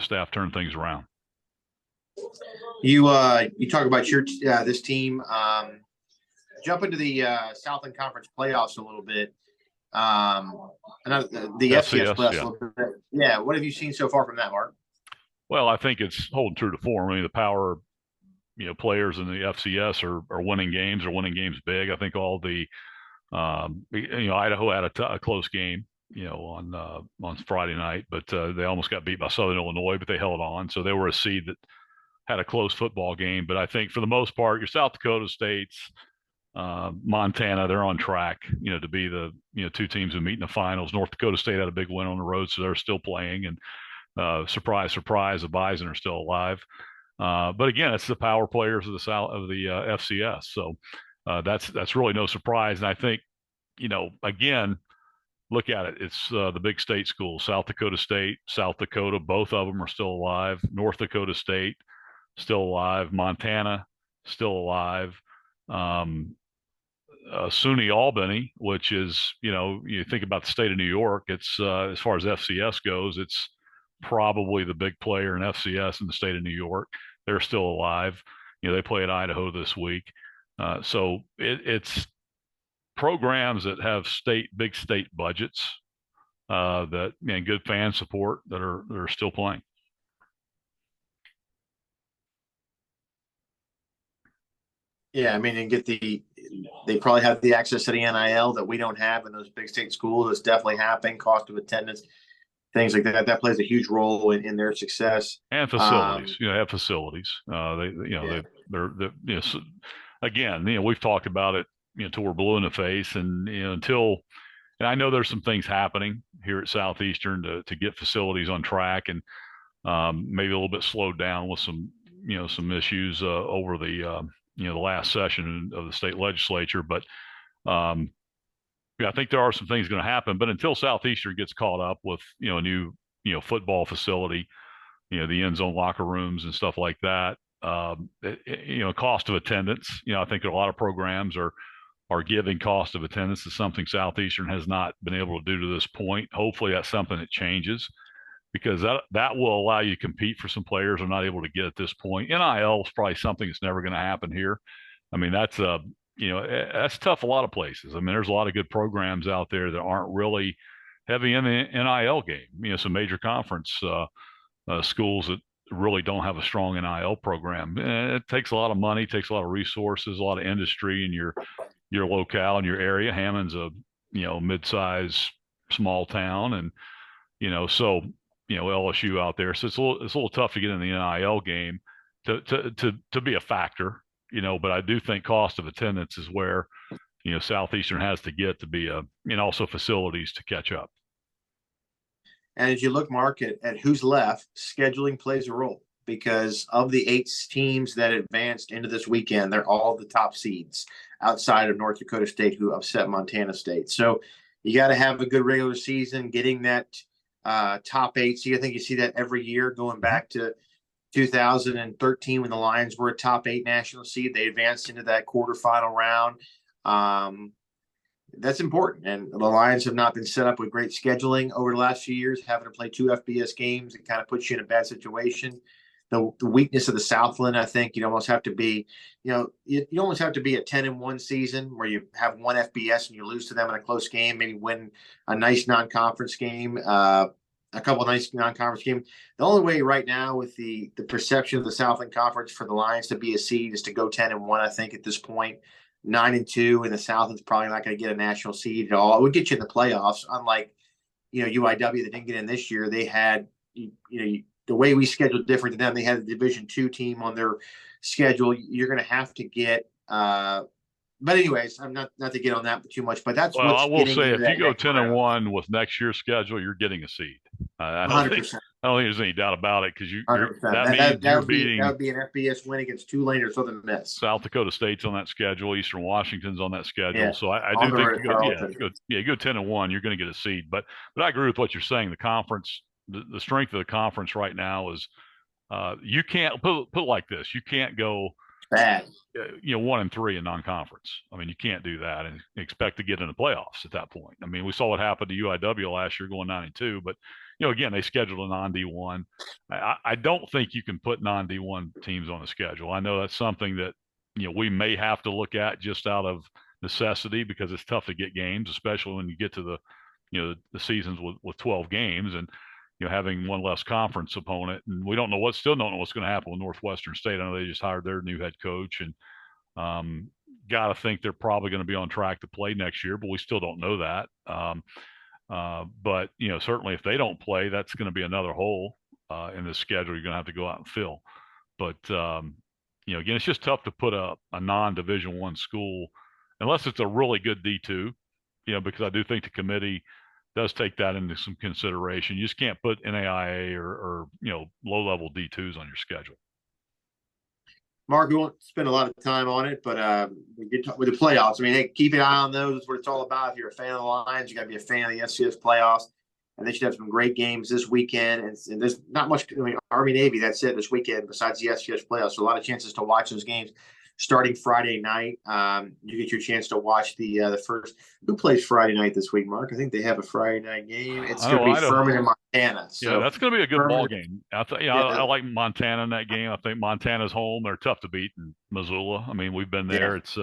staff turn things around. You talk about this team. Jump into the Southland Conference playoffs a little bit. The FCS playoffs a little bit. Yeah, what have you seen so far from that, Mark? Well, I think it's holding true to form. I mean, the power, players in the FCS are winning games, big. I think all the, Idaho had a close game, on Friday night, but they almost got beat by Southern Illinois, but they held on. So they were a seed that had a close football game. But I think for the most part, your South Dakota States, Montana, they're on track, to be the, 2 teams who meet in the finals. North Dakota State had a big win on the road, so they're still playing. And surprise, the Bison are still alive. But again, it's the power players of the FCS. So that's really no surprise. And I think, again, look at it. It's the big state schools, South Dakota State, South Dakota, both of them are still alive. North Dakota State, still alive. Montana, still alive. SUNY Albany, which is, you think about the state of New York, it's as far as FCS goes, it's probably the big player in FCS in the state of New York. They're still alive. They play at Idaho this week. So it's programs that have big state budgets and good fan support that are still playing. Yeah, I mean, and they probably have the access to the NIL that we don't have in those big state schools. It's definitely happening. Cost of attendance, things like that. That plays a huge role in their success. And facilities, have facilities. Yeah. They're again, we've talked about it, till we're blue in the face, and and I know there's some things happening here at Southeastern to get facilities on track, and maybe a little bit slowed down with some issues over the the last session of the state legislature. But I think there are some things going to happen. But until Southeastern gets caught up with a new football facility, the end zone locker rooms and stuff like that, cost of attendance. I think a lot of programs are giving cost of attendance is something Southeastern has not been able to do to this point. Hopefully that's something that changes, because that will allow you to compete for some players they're not able to get at this point. NIL is probably something that's never going to happen here. I mean, that's that's tough a lot of places. I mean, there's a lot of good programs out there that aren't really heavy in the NIL game. Some major conference schools that really don't have a strong NIL program. It takes a lot of money, takes a lot of resources, a lot of industry in your locale, in your area. Hammond's a mid-size small town, and so LSU out there. So it's a little tough to get in the NIL game to be a factor, but I do think cost of attendance is where, Southeastern has to get to be and also facilities to catch up. And as you look, Mark, at who's left, scheduling plays a role, because of the 8 teams that advanced into this weekend, they're all the top seeds outside of North Dakota State, who upset Montana State. So you got to have a good regular season, getting that top 8 seed. I think you see that every year going back to 2013 when the Lions were a top 8 national seed. They advanced into that quarterfinal round. That's important. And the Lions have not been set up with great scheduling over the last few years, having to play 2 FBS games. It kind of puts you in a bad situation. The weakness of the Southland, I think you'd almost have to be, you almost have to be a 10-1 season where you have 1 FBS and you lose to them in a close game, maybe win a nice non-conference game, a couple of nice non-conference games. The only way right now with the perception of the Southland Conference for the Lions to be a seed is to go 10-1, I think, at this point. 9-2 in the South is probably not going to get a national seed at all. It would get you in the playoffs, unlike UIW that didn't get in this year. They had the way we scheduled different than them. They had a Division II team on their schedule. You're going to have to get but anyways, I'm not to get on that too much, but that's well, what's I will say, if you go 10-1 with next year's schedule, you're getting a seed. 100%. I don't think there's any doubt about it, because that would beating be an FBS win against Tulane or Southern Miss. South Dakota State's on that schedule, Eastern Washington's on that schedule. Yeah. So I do think you go 10-1, you're going to get a seed. But I agree with what you're saying. The conference, the strength of the conference right now is you can't put it like this. You can't go bad. 1-3 in non-conference. I mean, you can't do that and expect to get in the playoffs at that point. I mean, we saw what happened to UIW last year going 9-2, but again, they scheduled a non-D1. I don't think you can put non-D1 teams on the schedule. I know that's something that we may have to look at just out of necessity, because it's tough to get games, especially when you get to the seasons with 12 games and having one less conference opponent. And we still don't know what's going to happen with Northwestern State. I know they just hired their new head coach, and got to think they're probably going to be on track to play next year, but we still don't know that. But certainly if they don't play, that's going to be another hole in the schedule you're going to have to go out and fill. But again, it's just tough to put a non-Division I school, unless it's a really good D2, because I do think the committee does take that into some consideration. You just can't put NAIA or low-level D2s on your schedule. Mark, we won't spend a lot of time on it, but we did talk with the playoffs. I mean, hey, keep an eye on those. That's what it's all about. If you're a fan of the Lions, you got to be a fan of the FCS playoffs. And they should have some great games this weekend. And there's not much, Army Navy, that's it this weekend, besides the FCS playoffs. So a lot of chances to watch those games. starting Friday night. You get your chance to watch the first. Who plays Friday night this week, Mark? I think they have a Friday night game. It's going to be Furman and Montana. So yeah, that's going to be a good Furman, ball game. I like Montana in that game. I think Montana's home. They're tough to beat in Missoula. I mean, we've been there. It's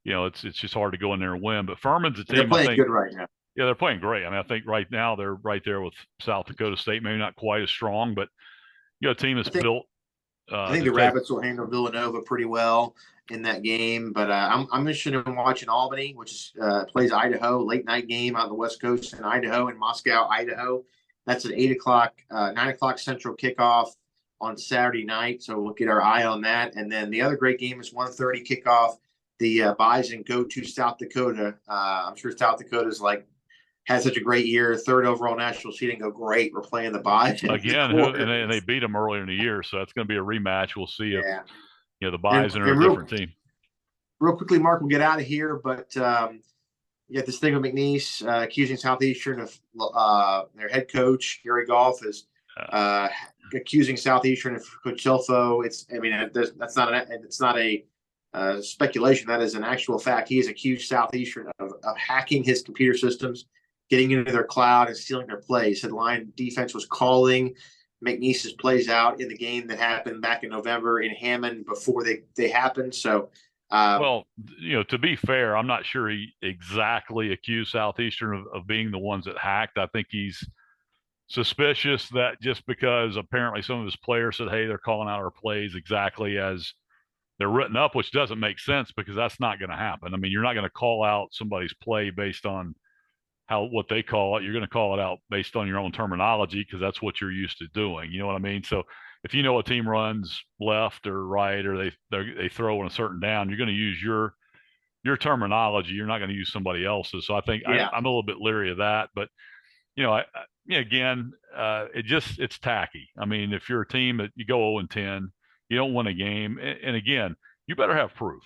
it's just hard to go in there and win. But Furman's a team. They're playing good right now. Yeah, they're playing great. I mean, I think right now they're right there with South Dakota State. Maybe not quite as strong, but a team that's built. I think the Rabbits will handle Villanova pretty well in that game. But I'm interested in watching Albany, which plays Idaho, late night game on the West Coast in Idaho, in Moscow, Idaho. That's an 9 o'clock Central kickoff on Saturday night. So we'll get our eye on that. And then the other great game is 1:30 kickoff. The Bison go to South Dakota. I'm sure South Dakota's had such a great year, 3rd overall national seeding, go great. We're playing the Bison again, and they beat them earlier in the year, so that's going to be a rematch. We'll see if the Bison are a different team. Real quickly, Mark, we'll get out of here, but you got this thing with McNeese accusing Southeastern of their head coach Gary Goff is accusing Southeastern of Coach Silfo. It's not a speculation. That is an actual fact. He has accused Southeastern of hacking his computer systems, getting into their cloud and stealing their plays. Said line defense was calling McNeese's plays out in the game that happened back in November in Hammond before they happened. So, to be fair, I'm not sure he exactly accused Southeastern of being the ones that hacked. I think he's suspicious that just because apparently some of his players said, hey, they're calling out our plays exactly as they're written up, which doesn't make sense because that's not going to happen. I mean, you're not going to call out somebody's play based on what they call it. You're going to call it out based on your own terminology because that's what you're used to doing. You know what I mean? So if you know a team runs left or right or they throw in a certain down, you're going to use your terminology. You're not going to use somebody else's. So I think I'm a little bit leery of that. But it's tacky. I mean, if you're a team that you go 0-10, you don't win a game, and again, you better have proof.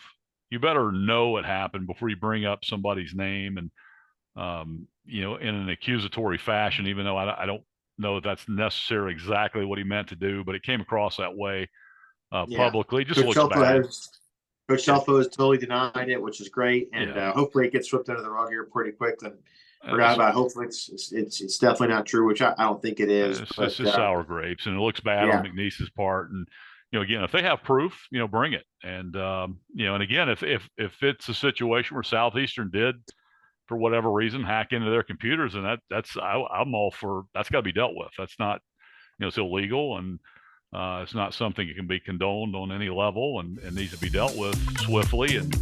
You better know it happened before you bring up somebody's name and in an accusatory fashion, even though I don't know if that's necessarily exactly what he meant to do, but it came across that way publicly. Just looks bad. Coach Selfo has totally denied it, which is great, and hopefully it gets swept under the rug here pretty quick. And forgot about it. Hopefully it's definitely not true, which I don't think it is. It's just sour grapes, and it looks bad on McNeese's part. And again, if they have proof, bring it. And and again, if it's a situation where Southeastern did, for whatever reason, hack into their computers, and I'm all for that's got to be dealt with. That's not, it's illegal, and it's not something that can be condoned on any level, and needs to be dealt with swiftly and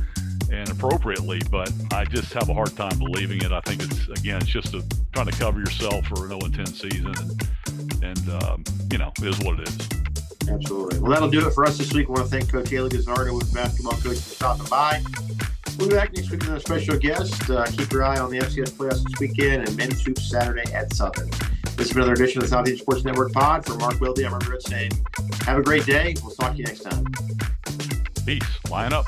appropriately. But I just have a hard time believing it. I think it's just trying to cover yourself for an 0-10 season, and it is what it is. Absolutely. Well, that'll do it for us this week. I want to thank Coach Ayla Guzzardo, with basketball coach, for stopping by. We'll be back next week with a special guest. Keep your eye on the FCS playoffs this weekend and men's hoops Saturday at Southern. This is another edition of the Southeastern Sports Network Pod. For Mark Wilde, I'm Robert saying, have a great day. We'll talk to you next time. Peace. Line up.